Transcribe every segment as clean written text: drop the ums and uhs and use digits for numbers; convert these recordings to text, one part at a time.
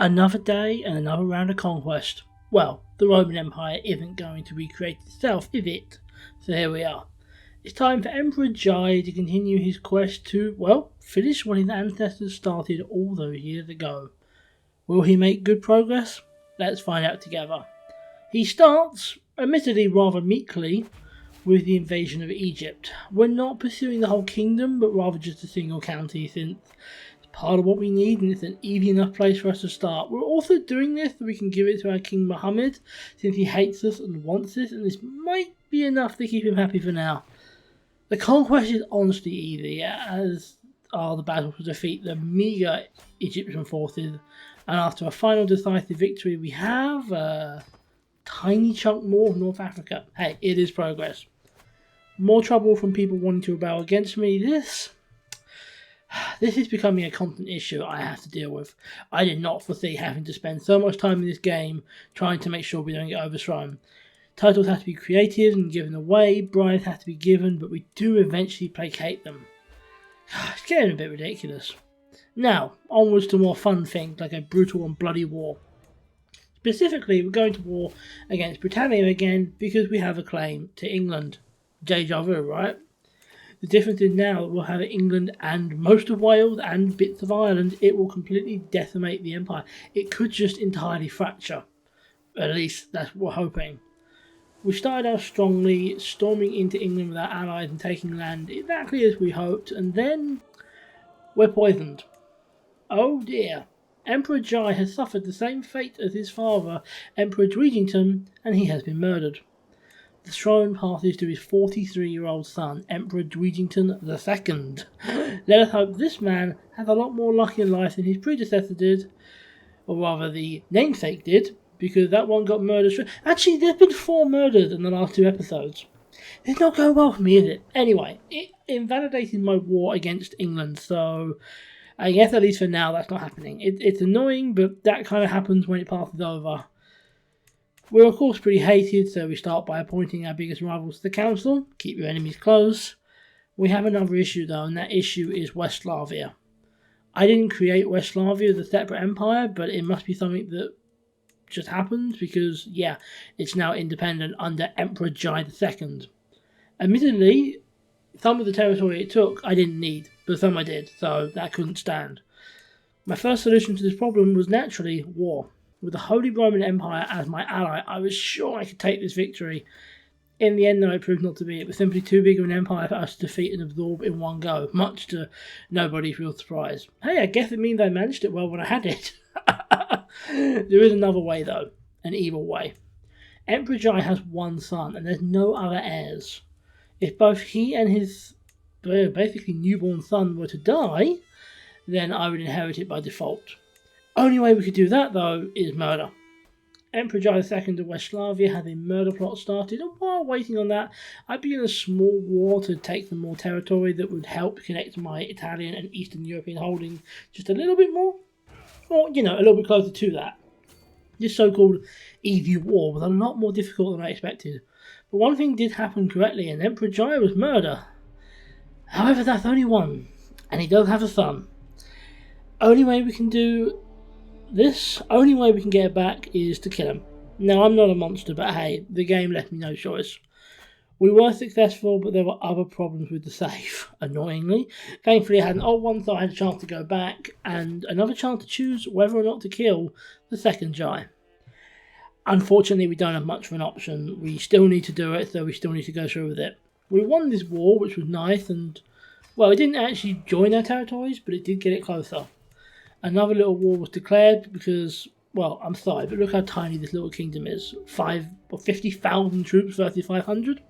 Another day and another round of conquest. Well, the Roman Empire isn't going to recreate itself, is it? So here we are. It's time for Emperor Jai to continue his quest to, well, finish what his ancestors started all those years ago. Will he make good progress? Let's find out together. He starts, admittedly rather meekly, with the invasion of Egypt. We're not pursuing the whole kingdom, but rather just a single county, since part of what we need, and it's an easy enough place for us to start. We're also doing this so we can give it to our King Muhammad, since he hates us and wants this, and this might be enough to keep him happy for now. The conquest is honestly easy, as are the battles to defeat the meagre Egyptian forces, and after a final decisive victory we have a tiny chunk more of North Africa. Hey, it is progress. More trouble from people wanting to rebel against me. This is becoming a constant issue I have to deal with. I did not foresee having to spend so much time in this game trying to make sure we don't get overthrown. Titles have to be created and given away, bribes have to be given, but we do eventually placate them. It's getting a bit ridiculous. Now, onwards to more fun things like a brutal and bloody war. Specifically, we're going to war against Britannia again because we have a claim to England. Deja vu, right? The difference is now that we'll have England and most of Wales and bits of Ireland. It will completely decimate the empire. It could just entirely fracture. At least that's what we're hoping. We started out strongly, storming into England with our allies and taking land exactly as we hoped, and then we're poisoned. Oh dear. Emperor Jai has suffered the same fate as his father, Emperor Dwightington, and he has been murdered. The throne passes to his 43-year-old son, Emperor Dwightington II. Let us hope this man has a lot more luck in life than his predecessor did, or rather the namesake did, because that one got murdered. Actually, there's been 4 murders in the last 2 episodes. It's not going well for me, is it? Anyway, it invalidated my war against England, so I guess at least for now that's not happening. It's annoying, but that kind of happens when it passes over. We're of course pretty hated, so we start by appointing our biggest rivals to the council. Keep your enemies close. We have another issue though, and that issue is West Slavia. I didn't create West Slavia as a separate empire, but it must be something that just happens because, yeah, it's now independent under Emperor Jai II. Admittedly, some of the territory it took I didn't need, but some I did, so that couldn't stand. My first solution to this problem was naturally war. With the Holy Roman Empire as my ally, I was sure I could take this victory. In the end, though, it proved not to be. It was simply too big of an empire for us to defeat and absorb in one go, much to nobody's real surprise. Hey, I guess it means I managed it well when I had it. There is another way, though. An evil way. Emperor Jai has one son, and there's no other heirs. If both he and his basically newborn son were to die, then I would inherit it by default. Only way we could do that, though, is murder. Emperor Jai II of West Slavia had a murder plot started, and while waiting on that, I began a small war to take some more territory that would help connect my Italian and Eastern European holdings just a little bit more. Or, a little bit closer to that. This so-called easy war was a lot more difficult than I expected. But one thing did happen correctly, and Emperor Jai was murder. However, that's only one, and he does have a son. Only way we can get it back is to kill him. Now, I'm not a monster, but hey, the game left me no choice. We were successful, but there were other problems with the save, annoyingly. Thankfully, I had an old one, so I had a chance to go back, and another chance to choose whether or not to kill the second Jai. Unfortunately, we don't have much of an option. We still need to do it, so we still need to go through with it. We won this war, which was nice, and, well, it didn't actually join our territories, but it did get it closer. Another little war was declared because, well, I'm sorry, but look how tiny this little kingdom is. 50,000 troops versus 500?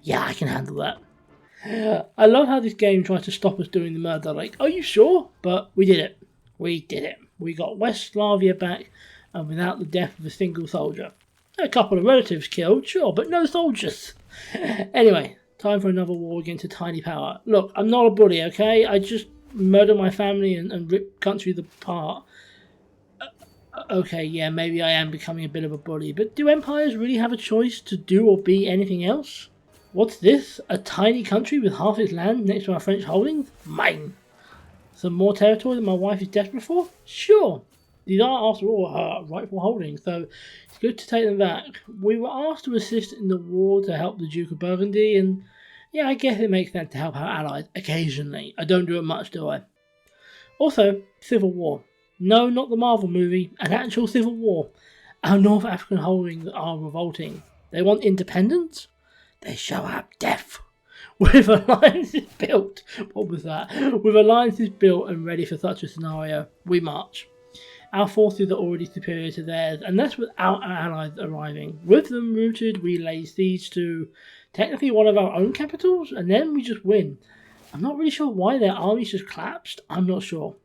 Yeah, I can handle that. I love how this game tries to stop us doing the murder. Like, are you sure? But we did it. We did it. We got West Slavia back, and without the death of a single soldier. A couple of relatives killed, sure, but no soldiers. Anyway, time for another war against a tiny power. Look, I'm not a bully, okay? I just murder my family and rip countries apart. Okay, yeah, maybe I am becoming a bit of a bully, but do empires really have a choice to do or be anything else? What's this? A tiny country with half its land next to our French holdings? Mine! Some more territory that my wife is desperate for? Sure. These are, after all, our rightful holdings, so it's good to take them back. We were asked to assist in the war to help the Duke of Burgundy, and yeah, I guess it makes sense to help our allies occasionally. I don't do it much, do I? Also, Civil War. No, not the Marvel movie, an actual civil war. Our North African holdings are revolting. They want independence? They shall have death. With alliances built, what was that? With alliances built and ready for such a scenario, we march. Our forces are already superior to theirs, and that's without our allies arriving. With them routed, we lay siege to technically one of our own capitals, and then we just win. I'm not really sure why their armies just collapsed. I'm not sure.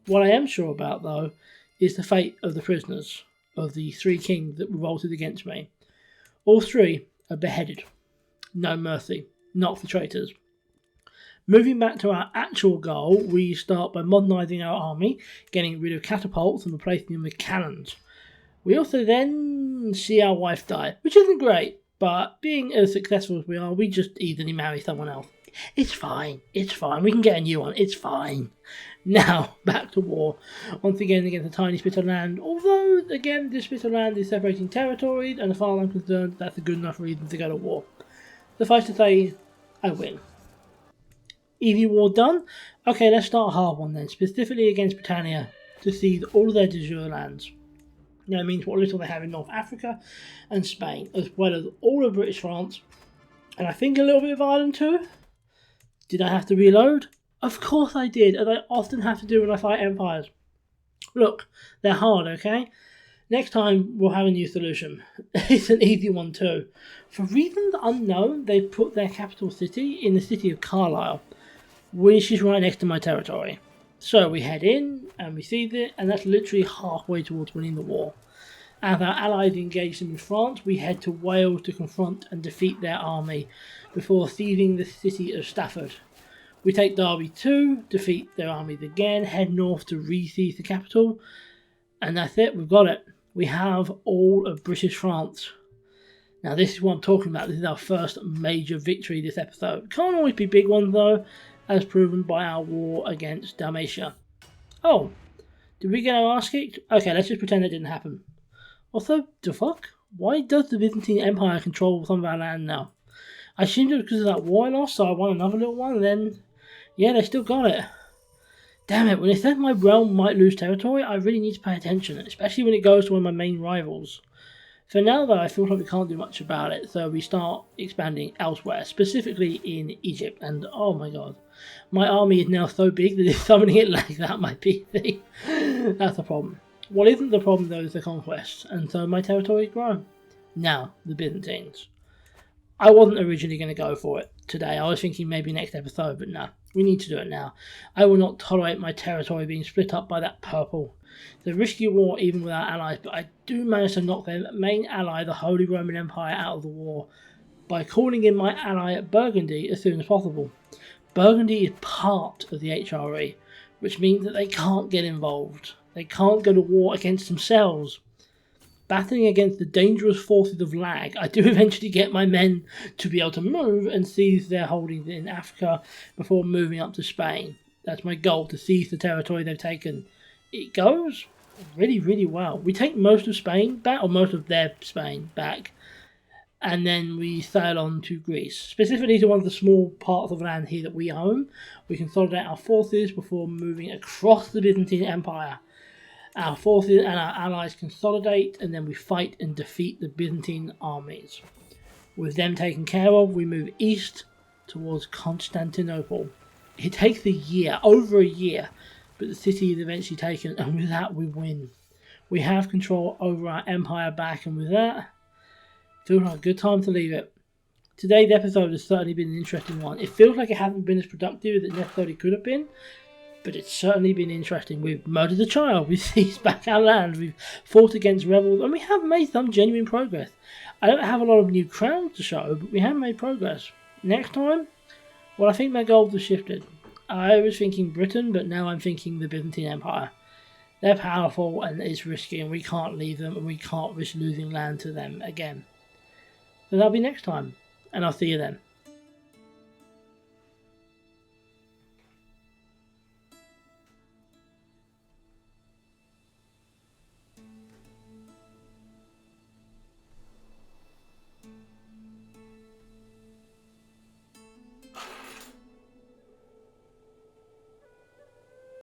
What I am sure about, though, is the fate of the prisoners, of the 3 kings that revolted against me. All 3 are beheaded. No mercy. Not for traitors. Moving back to our actual goal, we start by modernising our army, getting rid of catapults and replacing them with cannons. We also then see our wife die, which isn't great, but being as successful as we are, we just easily marry someone else. It's fine, we can get a new one, it's fine. Now, back to war, once again against a tiny spit of land, although, again, this spit of land is separating territories, and as far as I'm concerned, that's a good enough reason to go to war. Suffice to say, I win. Easy war done? Okay, let's start a hard one then, specifically against Britannia, to seize all of their de jure lands. That means what little they have in North Africa and Spain, as well as all of British France, and I think a little bit of Ireland too. Did I have to reload? Of course I did, as I often have to do when I fight empires. Look, they're hard, okay? Next time, we'll have a new solution. It's an easy one too. For reasons unknown, they put their capital city in the city of Carlisle, which is right next to my territory. So we head in, and we seize it, and that's literally halfway towards winning the war. As our allies engage them in France, we head to Wales to confront and defeat their army, before seizing the city of Stafford. We take Derby too, defeat their armies again, head north to re-seize the capital, and that's it, we've got it. We have all of British France. Now this is what I'm talking about, this is our first major victory this episode. Can't always be big ones though, as proven by our war against Dalmatia. Oh, did we get our arse kicked? Okay, let's just pretend that didn't happen. Also, the fuck? Why does the Byzantine Empire control some of our land now? I assumed it was because of that war I lost, so I won another little one, and then, yeah, they still got it. Damn it, when it says my realm might lose territory, I really need to pay attention, especially when it goes to one of my main rivals. For now though, I feel like we can't do much about it, so we start expanding elsewhere, specifically in Egypt, and oh my god, my army is now so big that if summoning it like that on my PC, that's a problem. What isn't the problem though is the conquest, and so my territory has grown. Now, the Byzantines. I wasn't originally going to go for it today, I was thinking maybe next episode, but no, we need to do it now. I will not tolerate my territory being split up by that purple. It's a risky war even with our allies, but I do manage to knock their main ally, the Holy Roman Empire, out of the war by calling in my ally at Burgundy as soon as possible. Burgundy is part of the HRE, which means that they can't get involved. They can't go to war against themselves. Battling against the dangerous forces of lag, I do eventually get my men to be able to move and seize their holdings in Africa before moving up to Spain. That's my goal, to seize the territory they've taken. It goes really, really well. We take most of Spain back, or most of their Spain back, and then we sail on to Greece, specifically to one of the small parts of land here that we own. We consolidate our forces before moving across the Byzantine Empire. Our forces and our allies consolidate, and then we fight and defeat the Byzantine armies. With them taken care of, we move east towards Constantinople. It takes a year, over a year, but the city is eventually taken, and with that we win. We have control over our empire back, and with that, it feels like a good time to leave it. Today's episode has certainly been an interesting one. It feels like it hasn't been as productive as it necessarily could have been, but it's certainly been interesting. We've murdered a child, we've seized back our land, we've fought against rebels, and we have made some genuine progress. I don't have a lot of new crowns to show, but we have made progress. Next time, well, I think my goals have shifted. I was thinking Britain, but now I'm thinking the Byzantine Empire. They're powerful and it's risky, and we can't leave them, and we can't risk losing land to them again. So that'll be next time, and I'll see you then.